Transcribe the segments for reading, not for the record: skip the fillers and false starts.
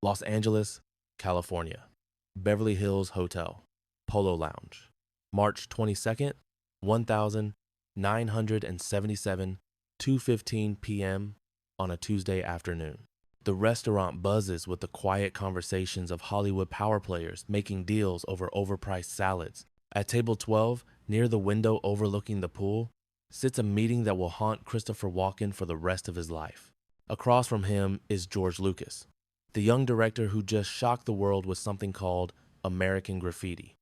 Los Angeles, California. Beverly Hills Hotel, Polo Lounge. March 22nd, 1977, 2:15 p.m. on a Tuesday afternoon. The restaurant buzzes with the quiet conversations of Hollywood power players making deals over overpriced salads. At table 12, near the window overlooking the pool, sits a meeting that will haunt Christopher Walken for the rest of his life. Across from him is George Lucas, the young director who just shocked the world with something called American Graffiti.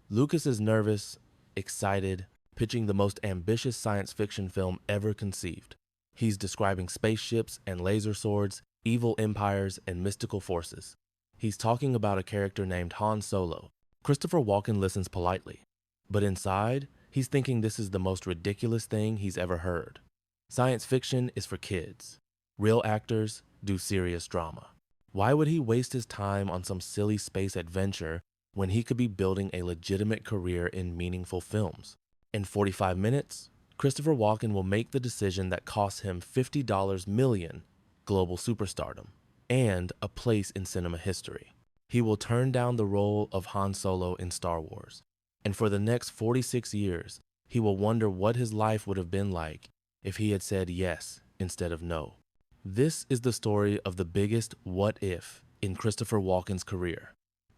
Lucas is nervous, excited, pitching the most ambitious science fiction film ever conceived. He's describing spaceships and laser swords, evil empires, and mystical forces. He's talking about a character named Han Solo. Christopher Walken listens politely, but inside, he's thinking this is the most ridiculous thing he's ever heard. Science fiction is for kids. Real actors do serious drama. Why would he waste his time on some silly space adventure when he could be building a legitimate career in meaningful films? In 45 minutes, Christopher Walken will make the decision that costs him $50 million, global superstardom, and a place in cinema history. He will turn down the role of Han Solo in Star Wars, and for the next 46 years, he will wonder what his life would have been like if he had said yes instead of no. This is the story of the biggest what if in Christopher Walken's career,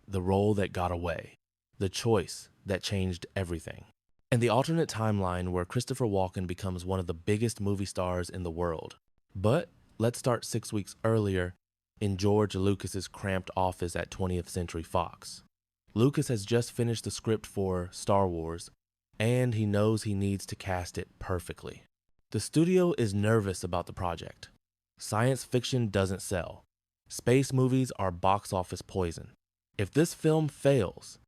the role that got away, the choice that changed everything, and the alternate timeline where Christopher Walken becomes one of the biggest movie stars in the world. But let's start 6 weeks earlier in George Lucas's cramped office at 20th Century Fox. Lucas has just finished the script for Star Wars, and he knows he needs to cast it perfectly. The studio is nervous about the project. Science fiction doesn't sell. Space movies are box office poison. If this film fails,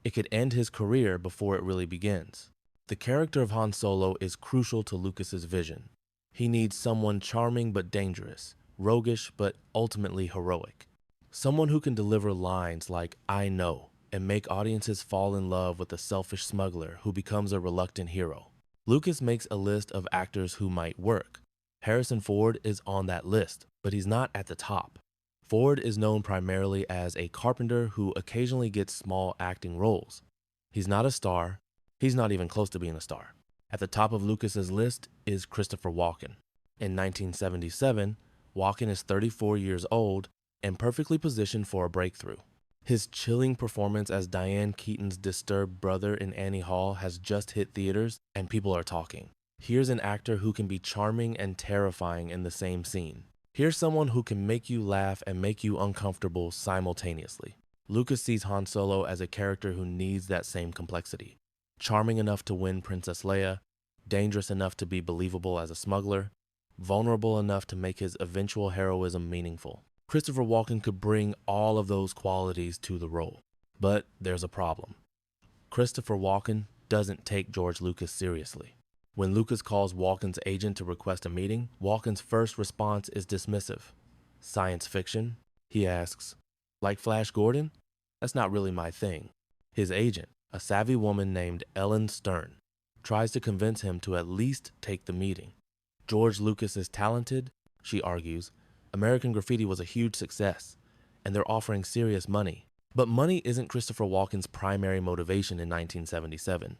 it could end his career before it really begins. The character of Han Solo is crucial to Lucas's vision. He needs someone charming but dangerous, roguish but ultimately heroic. Someone who can deliver lines like "I know" and make audiences fall in love with a selfish smuggler who becomes a reluctant hero. Lucas makes a list of actors who might work. Harrison Ford is on that list, but he's not at the top. Ford is known primarily as a carpenter who occasionally gets small acting roles. He's not a star. He's not even close to being a star. At the top of Lucas's list is Christopher Walken. In 1977, Walken is 34 years old and perfectly positioned for a breakthrough. His chilling performance as Diane Keaton's disturbed brother in Annie Hall has just hit theaters, and people are talking. Here's an actor who can be charming and terrifying in the same scene. Here's someone who can make you laugh and make you uncomfortable simultaneously. Lucas sees Han Solo as a character who needs that same complexity. Charming enough to win Princess Leia, dangerous enough to be believable as a smuggler, vulnerable enough to make his eventual heroism meaningful. Christopher Walken could bring all of those qualities to the role. But there's a problem. Christopher Walken doesn't take George Lucas seriously. When Lucas calls Walken's agent to request a meeting, Walken's first response is dismissive. Science fiction? He asks. Like Flash Gordon? That's not really my thing. His agent, a savvy woman named Ellen Stern, tries to convince him to at least take the meeting. George Lucas is talented, she argues. American Graffiti was a huge success, and they're offering serious money. But money isn't Christopher Walken's primary motivation in 1977.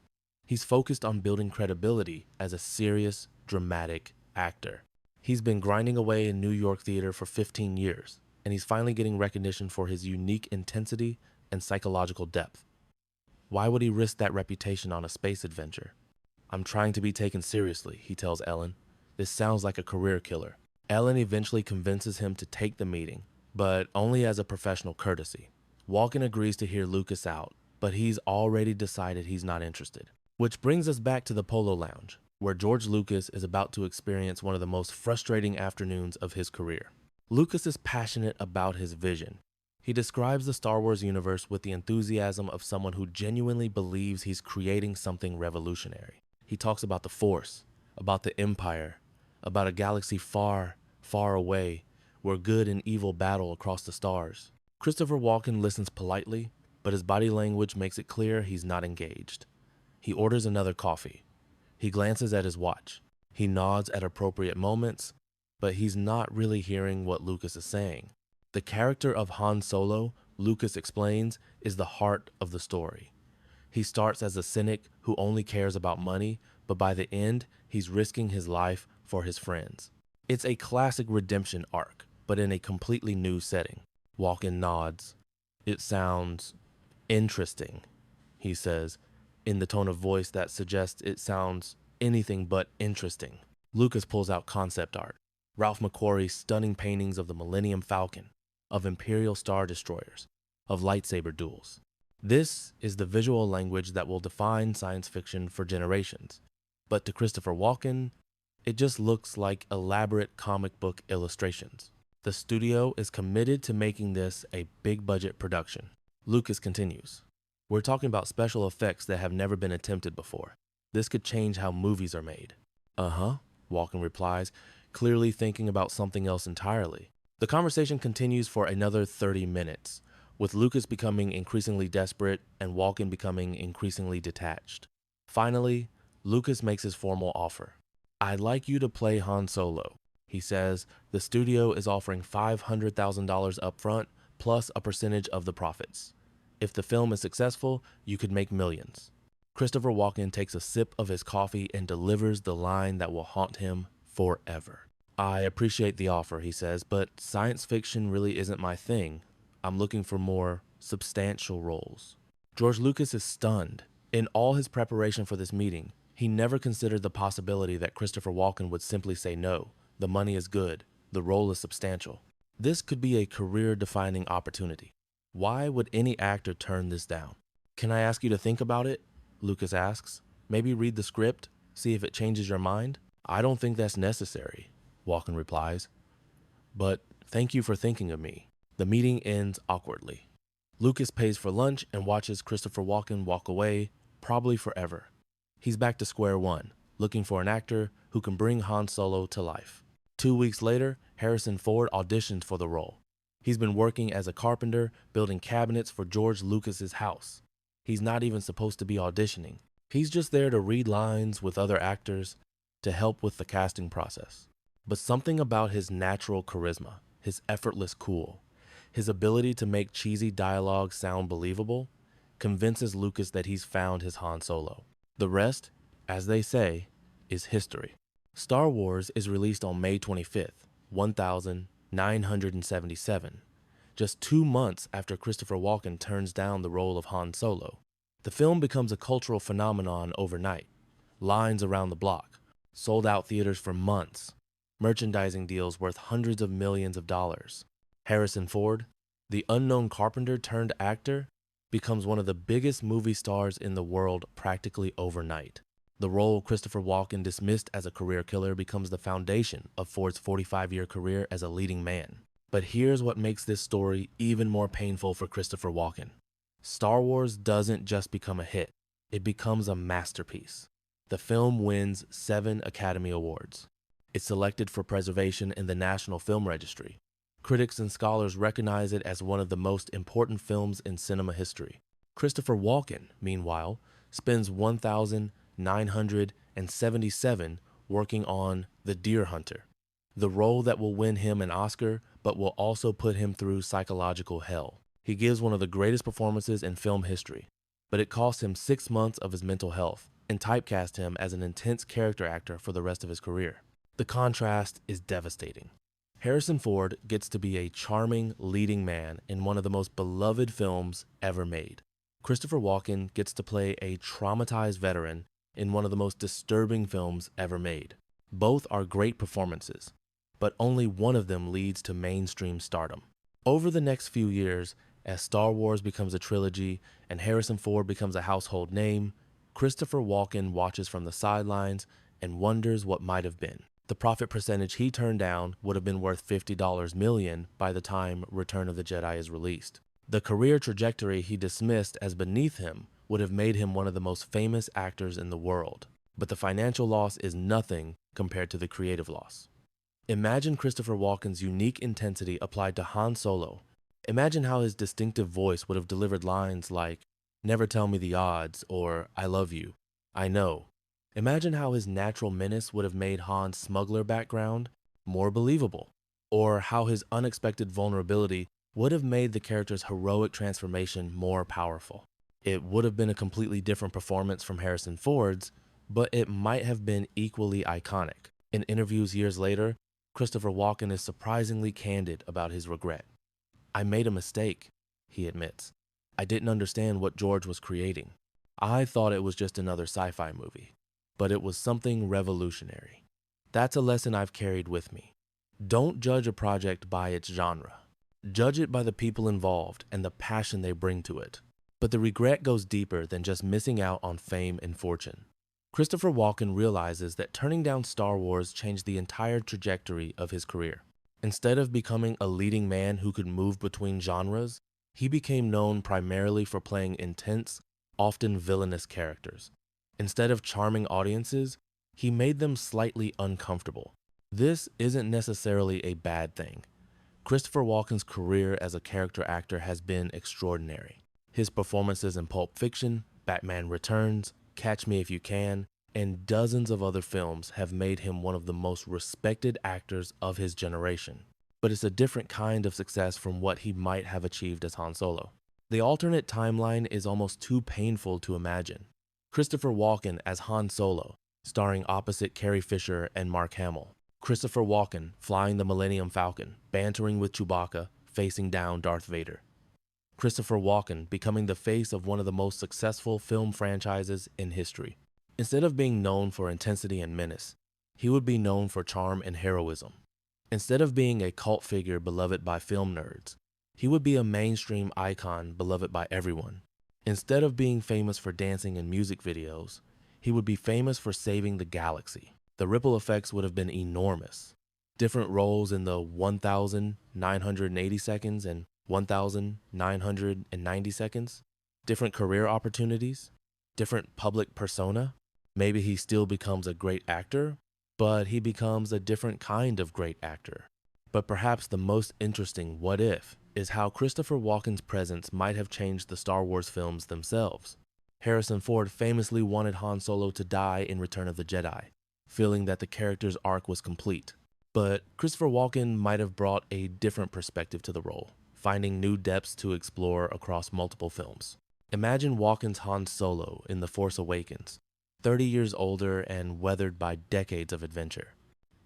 He's focused on building credibility as a serious, dramatic actor. He's been grinding away in New York theater for 15 years, and he's finally getting recognition for his unique intensity and psychological depth. Why would he risk that reputation on a space adventure? I'm trying to be taken seriously, he tells Ellen. This sounds like a career killer. Ellen eventually convinces him to take the meeting, but only as a professional courtesy. Walken agrees to hear Lucas out, but he's already decided he's not interested. Which brings us back to the Polo Lounge, where George Lucas is about to experience one of the most frustrating afternoons of his career. Lucas is passionate about his vision. He describes the Star Wars universe with the enthusiasm of someone who genuinely believes he's creating something revolutionary. He talks about the Force, about the Empire, about a galaxy far, far away, where good and evil battle across the stars. Christopher Walken listens politely, but his body language makes it clear he's not engaged. He orders another coffee. He glances at his watch. He nods at appropriate moments, but he's not really hearing what Lucas is saying. The character of Han Solo, Lucas explains, is the heart of the story. He starts as a cynic who only cares about money, but by the end, he's risking his life for his friends. It's a classic redemption arc, but in a completely new setting. Walken nods. It sounds interesting, he says, in the tone of voice that suggests it sounds anything but interesting. Lucas pulls out concept art. Ralph McQuarrie's stunning paintings of the Millennium Falcon, of Imperial Star Destroyers, of lightsaber duels. This is the visual language that will define science fiction for generations. But to Christopher Walken, it just looks like elaborate comic book illustrations. The studio is committed to making this a big-budget production. Lucas continues, "We're talking about special effects that have never been attempted before. This could change how movies are made." "Uh-huh," Walken replies, clearly thinking about something else entirely. The conversation continues for another 30 minutes, with Lucas becoming increasingly desperate and Walken becoming increasingly detached. Finally, Lucas makes his formal offer. "I'd like you to play Han Solo," he says. "The studio is offering $500,000 upfront, plus a percentage of the profits. If the film is successful, you could make millions." Christopher Walken takes a sip of his coffee and delivers the line that will haunt him forever. "I appreciate the offer," he says, "but science fiction really isn't my thing. I'm looking for more substantial roles." George Lucas is stunned. In all his preparation for this meeting, he never considered the possibility that Christopher Walken would simply say no. The money is good. The role is substantial. This could be a career-defining opportunity. Why would any actor turn this down? "Can I ask you to think about it?" Lucas asks. "Maybe read the script, see if it changes your mind?" "I don't think that's necessary," Walken replies. "But thank you for thinking of me." The meeting ends awkwardly. Lucas pays for lunch and watches Christopher Walken walk away, probably forever. He's back to square one, looking for an actor who can bring Han Solo to life. 2 weeks later, Harrison Ford auditions for the role. He's been working as a carpenter, building cabinets for George Lucas's house. He's not even supposed to be auditioning. He's just there to read lines with other actors to help with the casting process. But something about his natural charisma, his effortless cool, his ability to make cheesy dialogue sound believable, convinces Lucas that he's found his Han Solo. The rest, as they say, is history. Star Wars is released on May 25th, 1977, just 2 months after Christopher Walken turns down the role of Han Solo. The film becomes a cultural phenomenon overnight. Lines around the block, sold out theaters for months, merchandising deals worth hundreds of millions of dollars. Harrison Ford, the unknown carpenter turned actor, becomes one of the biggest movie stars in the world practically overnight. The role Christopher Walken dismissed as a career killer becomes the foundation of Ford's 45-year career as a leading man. But here's what makes this story even more painful for Christopher Walken. Star Wars doesn't just become a hit, it becomes a masterpiece. The film wins 7 Academy Awards. It's selected for preservation in the National Film Registry. Critics and scholars recognize it as one of the most important films in cinema history. Christopher Walken, meanwhile, spends 1,977 working on The Deer Hunter, the role that will win him an Oscar but will also put him through psychological hell. He gives one of the greatest performances in film history, but it cost him 6 months of his mental health and typecast him as an intense character actor for the rest of his career. The contrast is devastating. Harrison Ford gets to be a charming leading man in one of the most beloved films ever made. Christopher Walken gets to play a traumatized veteran in one of the most disturbing films ever made. Both are great performances, but only one of them leads to mainstream stardom. Over the next few years, as Star Wars becomes a trilogy and Harrison Ford becomes a household name, Christopher Walken watches from the sidelines and wonders what might have been. The profit percentage he turned down would have been worth $50 million by the time Return of the Jedi is released. The career trajectory he dismissed as beneath him would have made him one of the most famous actors in the world. But the financial loss is nothing compared to the creative loss. Imagine Christopher Walken's unique intensity applied to Han Solo. Imagine how his distinctive voice would have delivered lines like, "Never tell me the odds," or "I love you." "I know." Imagine how his natural menace would have made Han's smuggler background more believable. or how his unexpected vulnerability would have made the character's heroic transformation more powerful. It would have been a completely different performance from Harrison Ford's, but it might have been equally iconic. In interviews years later, Christopher Walken is surprisingly candid about his regret. "I made a mistake," he admits. "I didn't understand what George was creating. I thought it was just another sci-fi movie, but it was something revolutionary." That's a lesson I've carried with me. Don't judge a project by its genre. Judge it by the people involved and the passion they bring to it. But the regret goes deeper than just missing out on fame and fortune. Christopher Walken realizes that turning down Star Wars changed the entire trajectory of his career. Instead of becoming a leading man who could move between genres, he became known primarily for playing intense, often villainous characters. Instead of charming audiences, he made them slightly uncomfortable. This isn't necessarily a bad thing. Christopher Walken's career as a character actor has been extraordinary. His performances in Pulp Fiction, Batman Returns, Catch Me If You Can, and dozens of other films have made him one of the most respected actors of his generation. But it's a different kind of success from what he might have achieved as Han Solo. The alternate timeline is almost too painful to imagine. Christopher Walken as Han Solo, starring opposite Carrie Fisher and Mark Hamill. Christopher Walken flying the Millennium Falcon, bantering with Chewbacca, facing down Darth Vader. Christopher Walken becoming the face of one of the most successful film franchises in history. Instead of being known for intensity and menace, he would be known for charm and heroism. Instead of being a cult figure beloved by film nerds, he would be a mainstream icon beloved by everyone. Instead of being famous for dancing in music videos, he would be famous for saving the galaxy. The ripple effects would have been enormous. Different roles in the 1,980 seconds and 1,990 seconds. Different career opportunities. Different public persona. Maybe he still becomes a great actor, but he becomes a different kind of great actor. But perhaps the most interesting what if is how Christopher Walken's presence might have changed the Star Wars films themselves. Harrison Ford famously wanted Han Solo to die in Return of the Jedi, feeling that the character's arc was complete. But Christopher Walken might have brought a different perspective to the role, finding new depths to explore across multiple films. Imagine Walken's Han Solo in The Force Awakens, 30 years older and weathered by decades of adventure.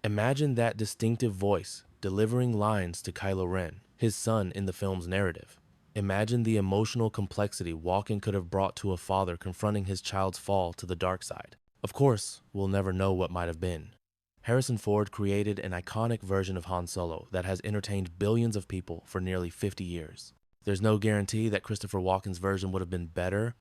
Imagine that distinctive voice delivering lines to Kylo Ren, his son in the film's narrative. Imagine the emotional complexity Walken could have brought to a father confronting his child's fall to the dark side. Of course, we'll never know what might have been. Harrison Ford created an iconic version of Han Solo that has entertained billions of people for nearly 50 years. There's no guarantee that Christopher Walken's version would have been better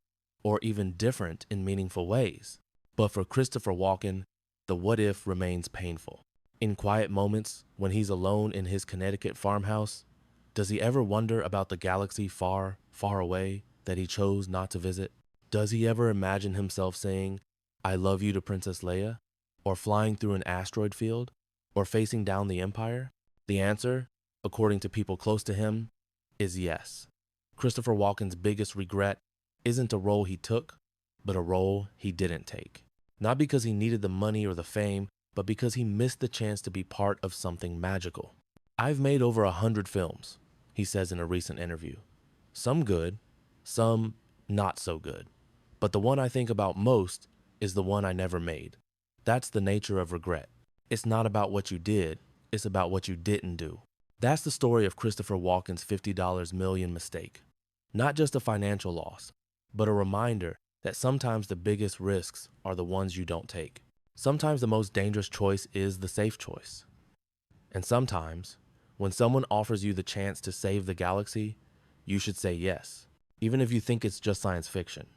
or even different in meaningful ways. But for Christopher Walken, the what if remains painful. In quiet moments, when he's alone in his Connecticut farmhouse, does he ever wonder about the galaxy far, far away that he chose not to visit? Does he ever imagine himself saying, "I love you" to Princess Leia? Or flying through an asteroid field? Or facing down the Empire? The answer, according to people close to him, is yes. Christopher Walken's biggest regret isn't a role he took, but a role he didn't take. Not because he needed the money or the fame, but because he missed the chance to be part of something magical. "I've made over 100 films," he says in a recent interview. "Some good, some not so good. But the one I think about most is the one I never made." That's the nature of regret. It's not about what you did, it's about what you didn't do. That's the story of Christopher Walken's $50 million mistake. Not just a financial loss, but a reminder that sometimes the biggest risks are the ones you don't take. Sometimes the most dangerous choice is the safe choice. And sometimes, when someone offers you the chance to save the galaxy, you should say yes, even if you think it's just science fiction.